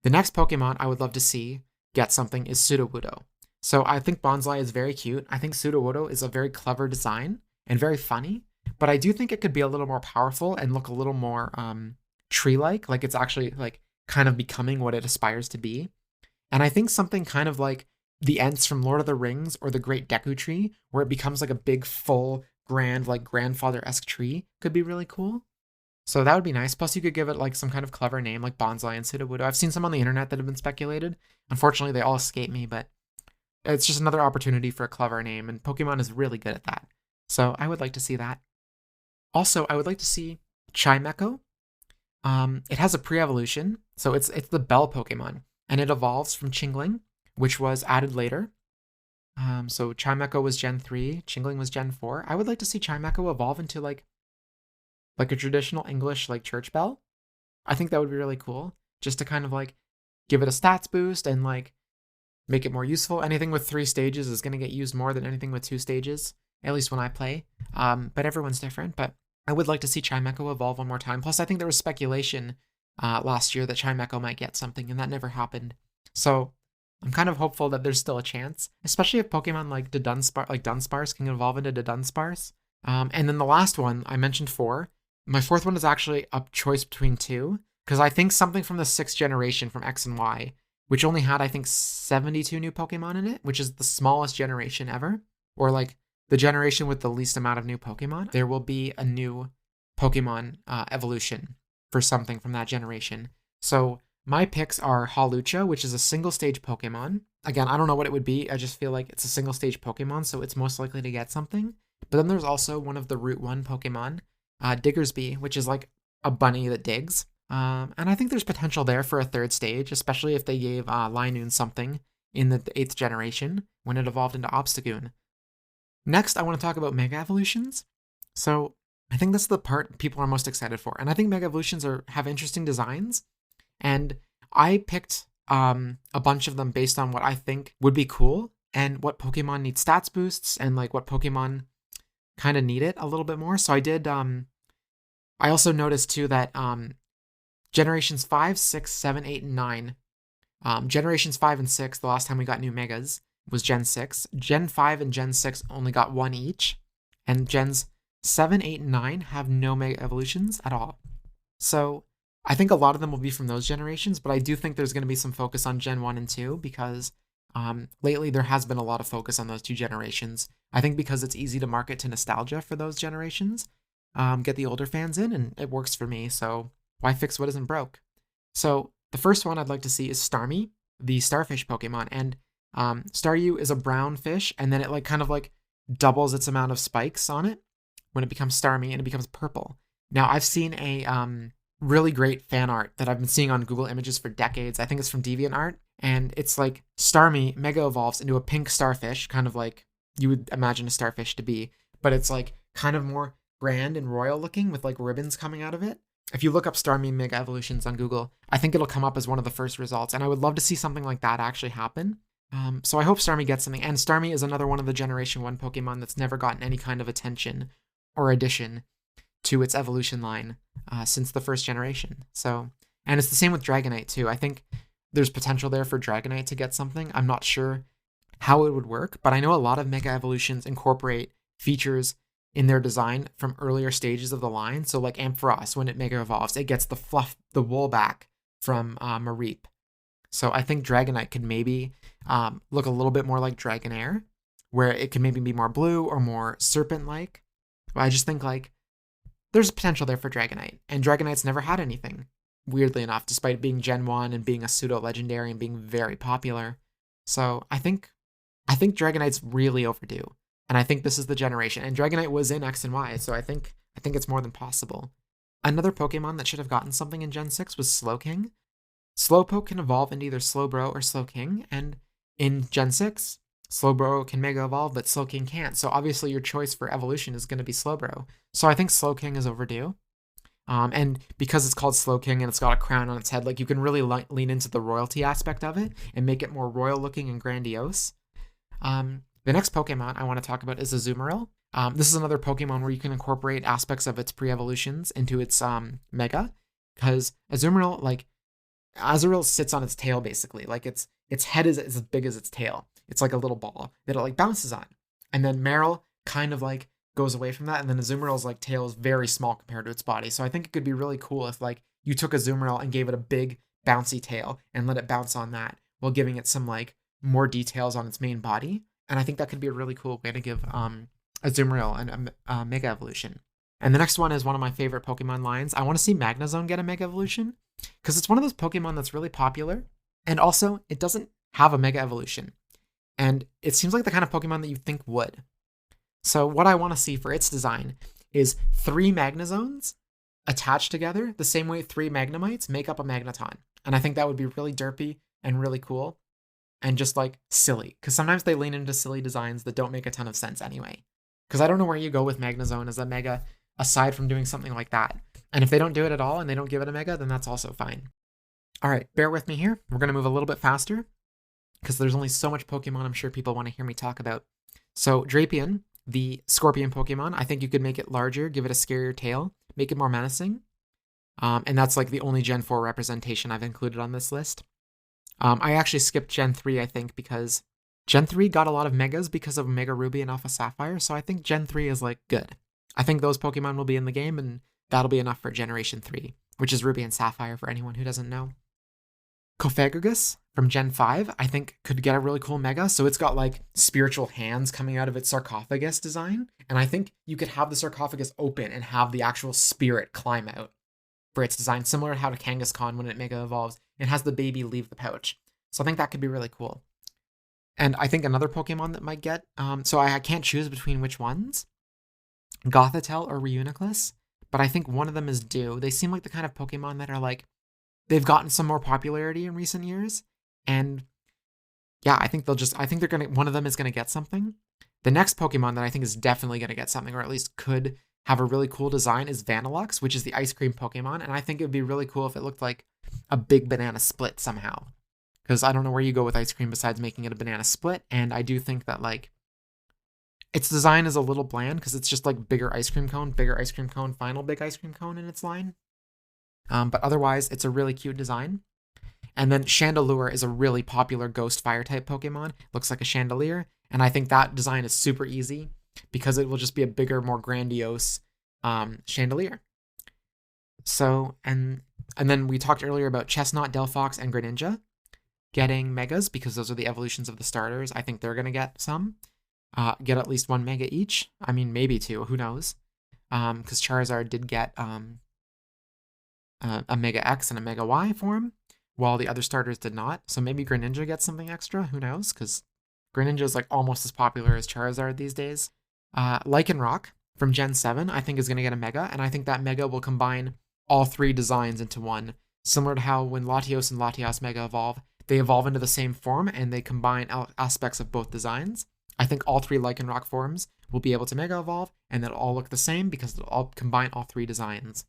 The next Pokemon I would love to see get something is Sudowoodo. So I think Bonsly is very cute. I think Sudowoodo is a very clever design and very funny. But I do think it could be a little more powerful and look a little more tree-like. Like it's actually like kind of becoming what it aspires to be. And I think something kind of like the Ents from Lord of the Rings or the Great Deku Tree, where it becomes like a big, full, grand, like grandfather-esque tree, could be really cool. So that would be nice. Plus, you could give it like some kind of clever name like Bonsly and Sudowoodo. I've seen some on the internet that have been speculated. Unfortunately, they all escape me, but it's just another opportunity for a clever name, and Pokemon is really good at that. So I would like to see that. Also, I would like to see Chimecho. It has a pre-evolution, so it's the Bell Pokemon, and it evolves from Chingling, which was added later. So Chimecho was Gen 3, Chingling was Gen 4. I would like to see Chimecho evolve into like a traditional English like church bell. I think that would be really cool, just to kind of like give it a stats boost and like make it more useful. Anything with 3 stages is going to get used more than anything with 2 stages, at least when I play. But everyone's different. But I would like to see Chimecho evolve one more time. Plus, I think there was speculation last year that Chimecho might get something, and that never happened. So I'm kind of hopeful that there's still a chance, especially if Pokemon like Dunsparce can evolve into Dunsparce. And then the last one, I mentioned 4. My 4th one is actually a choice between 2, because I think something from the 6th generation from X and Y, which only had, I think, 72 new Pokemon in it, which is the smallest generation ever, or like the generation with the least amount of new Pokemon. There will be a new Pokemon evolution for something from that generation. So my picks are Hawlucha, which is a single stage Pokemon. Again, I don't know what it would be. I just feel like it's a single stage Pokemon, so it's most likely to get something. But then there's also one of the Route 1 Pokemon, Diggersby, which is like a bunny that digs. And I think there's potential there for a third stage, especially if they gave Linoon something in the 8th generation when it evolved into Obstagoon. Next, I want to talk about Mega Evolutions. So I think that's the part people are most excited for. And I think Mega Evolutions have interesting designs. And I picked a bunch of them based on what I think would be cool and what Pokemon need stats boosts and like what Pokemon kind of need it a little bit more. So I did, I also noticed too that Generations 5, 6, 7, 8, and 9, Generations 5 and 6, the last time we got new Megas, was Gen 6. Gen 5 and Gen 6 only got one each. And Gens 7, 8, and 9 have no Mega Evolutions at all. So I think a lot of them will be from those generations, but I do think there's going to be some focus on Gen 1 and 2 because lately there has been a lot of focus on those two generations. I think because it's easy to market to nostalgia for those generations, get the older fans in, and it works for me, so why fix what isn't broke? So the first one I'd like to see is Starmie, the starfish Pokemon, and Staryu is a brown fish, and then it like kind of like doubles its amount of spikes on it when it becomes Starmie, and it becomes purple. Now, I've seen a really great fan art that I've been seeing on Google Images for decades. I think it's from DeviantArt, and it's like Starmie Mega evolves into a pink starfish, kind of like you would imagine a starfish to be, but it's like kind of more grand and royal looking with like ribbons coming out of it. If you look up Starmie Mega Evolutions on Google, I think it'll come up as one of the first results, and I would love to see something like that actually happen. So I hope Starmie gets something, and Starmie is another one of the Generation 1 Pokemon that's never gotten any kind of attention or addition to its evolution line since the first generation. So, and it's the same with Dragonite too. I think there's potential there for Dragonite to get something. I'm not sure how it would work, but I know a lot of Mega Evolutions incorporate features in their design from earlier stages of the line. So like Ampharos, when it Mega Evolves, it gets the fluff, the wool back from Mareep. So I think Dragonite could maybe look a little bit more like Dragonair, where it can maybe be more blue or more serpent-like. But I just think like there's potential there for Dragonite, and Dragonite's never had anything, weirdly enough, despite being Gen 1 and being a pseudo-legendary and being very popular. So I think Dragonite's really overdue, and I think this is the generation. And Dragonite was in X and Y, so I think it's more than possible. Another Pokemon that should have gotten something in Gen 6 was Slowking. Slowpoke can evolve into either Slowbro or Slowking, and in Gen 6, Slowbro can Mega Evolve, but Slowking can't. So obviously your choice for evolution is going to be Slowbro. So I think Slowking is overdue. And because it's called Slowking and it's got a crown on its head, like you can really lean into the royalty aspect of it and make it more royal looking and grandiose. The next Pokemon I want to talk about is Azumarill. This is another Pokemon where you can incorporate aspects of its pre-evolutions into its Mega, because Azumarill sits on its tail basically. Like its head is as big as its tail. It's like a little ball that it like bounces on. And then Marill kind of like goes away from that, and then Azumarill's like tail is very small compared to its body. So I think it could be really cool if like you took Azumarill and gave it a big bouncy tail and let it bounce on that while giving it some like more details on its main body. And I think that could be a really cool way to give Azumarill a Mega Evolution. And the next one is one of my favorite Pokemon lines. I want to see Magnezone get a Mega Evolution because it's one of those Pokemon that's really popular, and also it doesn't have a Mega Evolution. And it seems like the kind of Pokemon that you think would. So what I want to see for its design is 3 Magnezones attached together the same way 3 Magnemites make up a Magneton. And I think that would be really derpy and really cool and just like silly, because sometimes they lean into silly designs that don't make a ton of sense anyway. Because I don't know where you go with Magnezone as a Mega aside from doing something like that. And if they don't do it at all and they don't give it a Mega, then that's also fine. All right, bear with me here. We're going to move a little bit faster because there's only so much Pokemon I'm sure people want to hear me talk about. So Drapion, the scorpion Pokemon, I think you could make it larger, give it a scarier tail, make it more menacing. And that's like the only Gen 4 representation I've included on this list. I actually skipped Gen 3, I think, because Gen 3 got a lot of Megas because of Mega Ruby and Alpha Sapphire, so I think Gen 3 is like good. I think those Pokemon will be in the game, and that'll be enough for Generation 3, which is Ruby and Sapphire for anyone who doesn't know. Cofagrigus from Gen 5, I think could get a really cool Mega. So it's got like spiritual hands coming out of its sarcophagus design. And I think you could have the sarcophagus open and have the actual spirit climb out for its design, similar to how to Kangaskhan when it Mega Evolves, it has the baby leave the pouch. So I think that could be really cool. And I think another Pokemon that might get, so I can't choose between which ones, Gothitelle or Reuniclus, but I think one of them is due. They seem like the kind of Pokemon that are like, they've gotten some more popularity in recent years. And yeah, I think one of them is gonna get something. The next Pokemon that I think is definitely gonna get something, or at least could have a really cool design, is Vanillux, which is the ice cream Pokemon. And I think it would be really cool if it looked like a big banana split somehow. Because I don't know where you go with ice cream besides making it a banana split. And I do think that like its design is a little bland because it's just like bigger ice cream cone, final big ice cream cone in its line. But otherwise, it's a really cute design. And then Chandelure is a really popular ghost fire type Pokemon. Looks like a chandelier. And I think that design is super easy because it will just be a bigger, more grandiose chandelier. So, and then we talked earlier about Chestnut, Delphox, and Greninja getting megas because those are the evolutions of the starters. I think they're going to get some. Get at least one mega each. I mean, maybe two. Who knows? Because Charizard did get a Mega X and a Mega Y form, while the other starters did not. So maybe Greninja gets something extra. Who knows? Because Greninja is like almost as popular as Charizard these days. Lycanroc from Gen 7, I think, is going to get a Mega, and I think that Mega will combine all three designs into one, similar to how when Latios and Latias Mega evolve, they evolve into the same form and they combine aspects of both designs. I think all three Lycanroc forms will be able to Mega Evolve, and they'll all look the same because they'll all combine all three designs.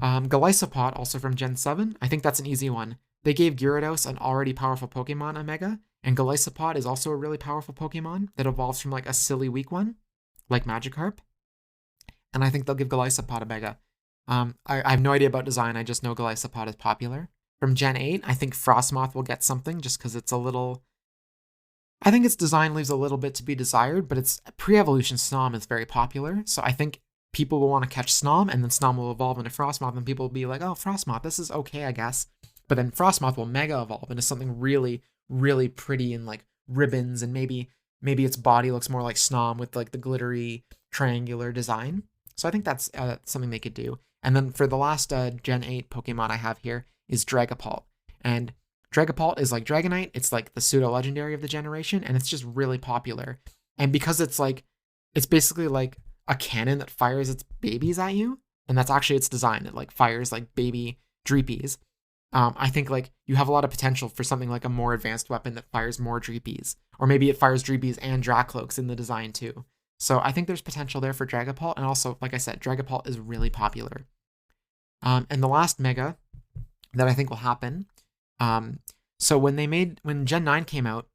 Golisopod, also from Gen 7, I think that's an easy one. They gave Gyarados, an already powerful Pokemon, a Mega, and Golisopod is also a really powerful Pokemon that evolves from like a silly weak one, like Magikarp. And I think they'll give Golisopod a Mega. I have no idea about design, I just know Golisopod is popular. From Gen 8, I think Frostmoth will get something just because it's a little... I think its design leaves a little bit to be desired, but its pre-evolution Snom is very popular, so I think people will want to catch Snom, and then Snom will evolve into Frostmoth, and people will be like, oh, Frostmoth, this is okay, I guess. But then Frostmoth will Mega Evolve into something really, really pretty and like ribbons, and maybe its body looks more like Snom with like the glittery triangular design. So I think that's something they could do. And then for the last Gen 8 Pokemon I have here is Dragapult. And Dragapult is like Dragonite, it's like the pseudo-legendary of the generation, and it's just really popular. And because it's basically like a cannon that fires its babies at you, and that's actually its design. It like fires like baby Dreepies. I think like you have a lot of potential for something like a more advanced weapon that fires more Dreepies. Or maybe it fires Dreepies and Dracloaks in the design too. So I think there's potential there for Dragapult, and also, like I said, Dragapult is really popular. And the last Mega that I think will happen, so when Gen 9 came out,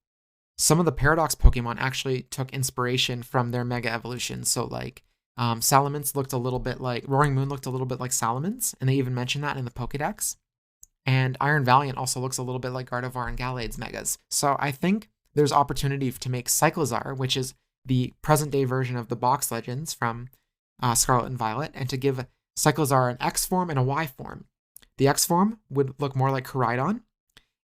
some of the Paradox Pokemon actually took inspiration from their Mega evolution. So like Salamence looked a little bit like, Roaring Moon looked a little bit like Salamence, and they even mentioned that in the Pokedex. And Iron Valiant also looks a little bit like Gardevoir and Gallades Megas. So I think there's opportunity to make Cyclizar, which is the present-day version of the box Legends from Scarlet and Violet, and to give Cyclizar an X form and a Y form. The X form would look more like Koraidon,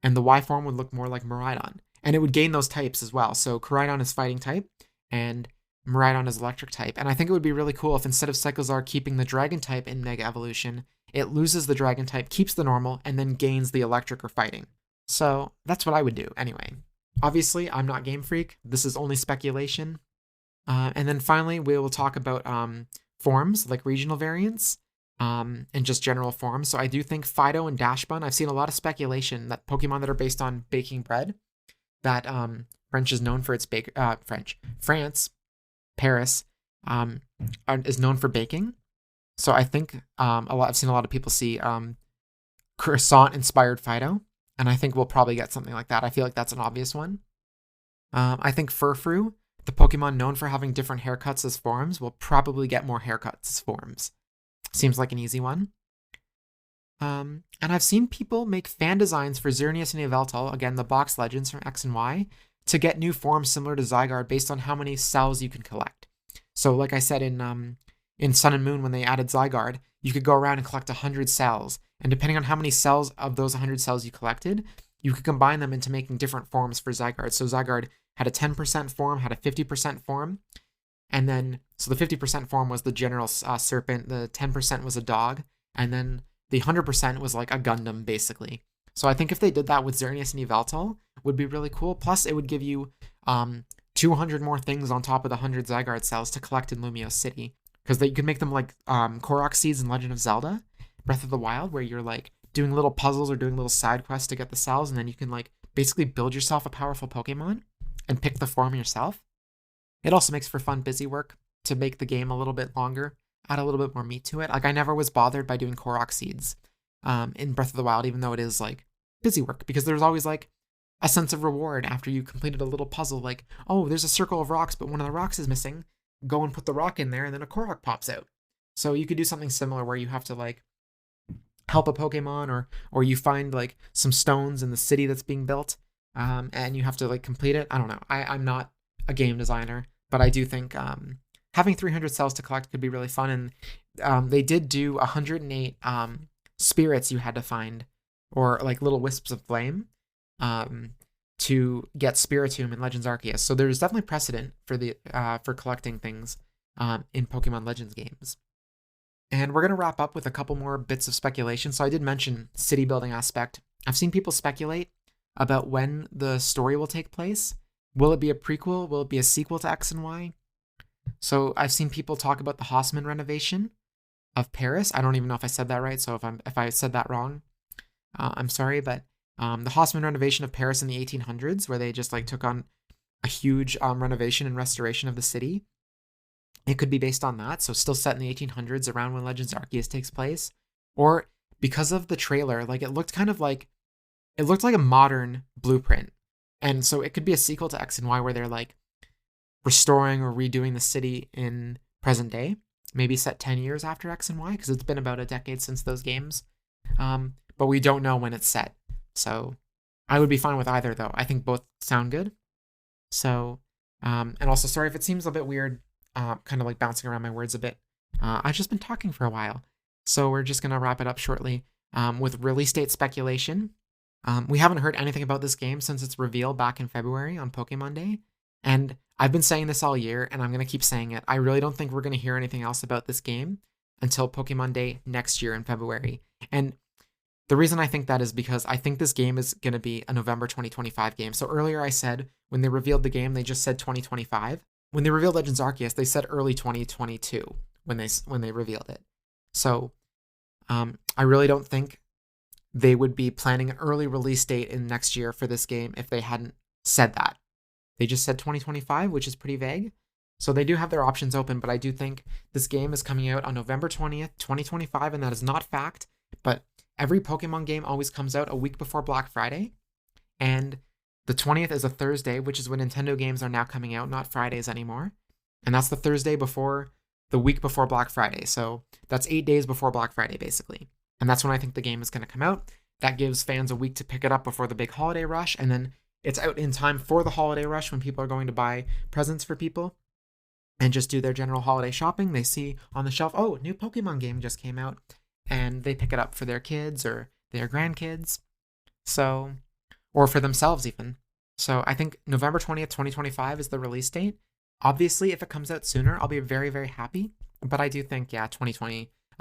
and the Y form would look more like Miraidon. And it would gain those types as well. So Koraidon is fighting type, and Miraidon is electric type. And I think it would be really cool if instead of Cyclizar keeping the dragon type in Mega Evolution, it loses the dragon type, keeps the normal, and then gains the electric or fighting. So that's what I would do anyway. Obviously, I'm not Game Freak. This is only speculation. And then finally, we will talk about forms, like regional variants, and just general forms. So I do think Fido and Dashbun, I've seen a lot of speculation that Pokemon that are based on baking bread, that French is known for its France, Paris, is known for baking. So I think I've seen a lot of people see croissant-inspired Fido, and I think we'll probably get something like that. I feel like that's an obvious one. I think Furfrou, the Pokemon known for having different haircuts as forms, will probably get more haircuts as forms. Seems like an easy one. And I've seen people make fan designs for Xerneas and Yveltal, again, the box Legends from X and Y, to get new forms similar to Zygarde based on how many cells you can collect. So like I said in Sun and Moon, when they added Zygarde, you could go around and collect 100 cells, and depending on how many cells of those 100 cells you collected, you could combine them into making different forms for Zygarde. So Zygarde had a 10% form, had a 50% form, and then, so the 50% form was the general serpent, the 10% was a dog, and then the 100% was like a Gundam, basically. So I think if they did that with Xerneas and Yveltal, would be really cool. Plus, it would give you 200 more things on top of the 100 Zygarde cells to collect in Lumiose City, because you could make them like Korok seeds in Legend of Zelda, Breath of the Wild, where you're like doing little puzzles or doing little side quests to get the cells, and then you can like basically build yourself a powerful Pokemon and pick the form yourself. It also makes for fun busy work to make the game a little bit longer, add a little bit more meat to it. Like I never was bothered by doing Korok seeds in Breath of the Wild, even though it is like busy work, because there's always like a sense of reward after you completed a little puzzle. Like, oh, there's a circle of rocks, but one of the rocks is missing. Go and put the rock in there, and then a Korok pops out. So you could do something similar where you have to like help a Pokemon, or you find like some stones in the city that's being built, and you have to like complete it. I don't know. I'm not a game designer, but I do think having 300 cells to collect could be really fun. And they did do 108 spirits you had to find, or like little wisps of flame, to get Spiritomb in Legends Arceus. So there's definitely precedent for collecting things in Pokemon Legends games. And we're going to wrap up with a couple more bits of speculation. So I did mention city building aspect. I've seen people speculate about when the story will take place. Will it be a prequel? Will it be a sequel to X and Y? So I've seen people talk about the Haussmann renovation of Paris. I don't even know if I said that right. So if I said that wrong, I'm sorry. But the Haussmann renovation of Paris in the 1800s, where they just like took on a huge renovation and restoration of the city. It could be based on that, so still set in the 1800s, around when Legends Arceus takes place. Or because of the trailer, like it looked like a modern blueprint. And so it could be a sequel to X and Y, where they're like restoring or redoing the city in present day, maybe set 10 years after X and Y, because it's been about a decade since those games. But we don't know when it's set. So I would be fine with either, though. I think both sound good. So, and also, sorry if it seems a bit weird, kind of like bouncing around my words a bit. I've just been talking for a while. So we're just going to wrap it up shortly with release date speculation. We haven't heard anything about this game since its reveal back in February on Pokemon Day. And I've been saying this all year, and I'm going to keep saying it. I really don't think we're going to hear anything else about this game until Pokemon Day next year in February. And the reason I think that is because I think this game is going to be a November 2025 game. So earlier I said when they revealed the game, they just said 2025. When they revealed Legends Arceus, they said early 2022 when they revealed it. So I really don't think they would be planning an early release date in next year for this game if they hadn't said that. They just said 2025, which is pretty vague. So they do have their options open, but I do think this game is coming out on November 20th, 2025, and that is not fact. But every Pokemon game always comes out a week before Black Friday, and the 20th is a Thursday, which is when Nintendo games are now coming out, not Fridays anymore. And that's the Thursday before the week before Black Friday. So that's 8 days before Black Friday, basically. And that's when I think the game is going to come out. That gives fans a week to pick it up before the big holiday rush. And then it's out in time for the holiday rush when people are going to buy presents for people and just do their general holiday shopping. They see on the shelf, oh, new Pokemon game just came out. And they pick it up for their kids or their grandkids. So, or for themselves even. So I think November 20th, 2025 is the release date. Obviously, if it comes out sooner, I'll be very, very happy. But I do think, yeah,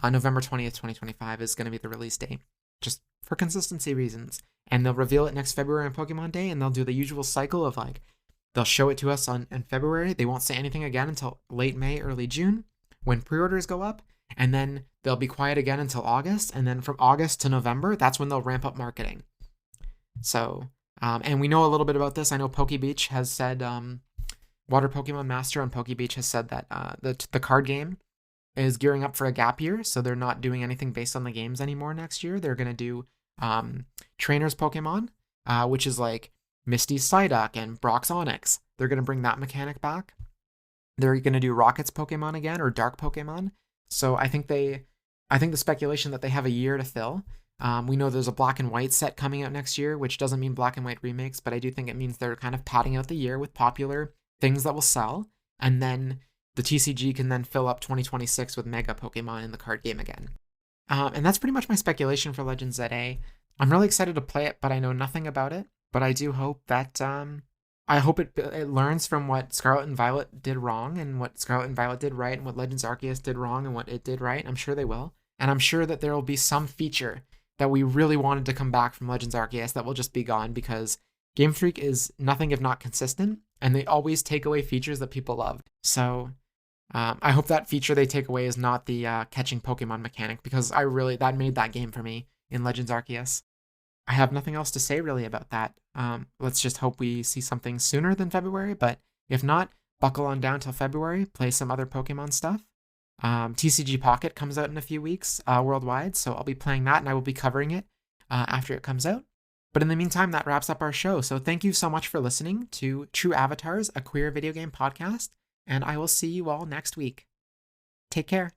November 20th, 2025 is going to be the release date, just for consistency reasons. And they'll reveal it next February on Pokemon Day, and they'll do the usual cycle of like, they'll show it to us in February. They won't say anything again until late May, early June, when pre-orders go up. And then they'll be quiet again until August. And then from August to November, that's when they'll ramp up marketing. So, and we know a little bit about this. I know PokeBeach has said, Water Pokemon Master on PokeBeach has said that the card game is gearing up for a gap year. So they're not doing anything based on the games anymore next year. They're going to do Trainers Pokemon, which is like Misty's Psyduck and Brock's Onix. They're going to bring that mechanic back. They're going to do Rocket's Pokemon again, or Dark Pokemon. So I think the speculation that they have a year to fill. We know there's a Black and White set coming out next year, which doesn't mean Black and White remakes, but I do think it means they're kind of padding out the year with popular things that will sell. And then the TCG can then fill up 2026 with Mega Pokemon in the card game again. And that's pretty much my speculation for Legends Z-A. I'm really excited to play it, but I know nothing about it. But I do hope that it learns from what Scarlet and Violet did wrong and what Scarlet and Violet did right and what Legends Arceus did wrong and what it did right. I'm sure they will. And I'm sure that there will be some feature that we really wanted to come back from Legends Arceus that will just be gone because Game Freak is nothing if not consistent, and they always take away features that people loved. So I hope that feature they take away is not the catching Pokemon mechanic, because that made that game for me in Legends Arceus. I have nothing else to say really about that. Let's just hope we see something sooner than February, but if not, buckle on down till February, play some other Pokemon stuff. TCG Pocket comes out in a few weeks worldwide, so I'll be playing that and I will be covering it after it comes out. But in the meantime, that wraps up our show. So thank you so much for listening to True Avatars, a queer video game podcast, and I will see you all next week. Take care.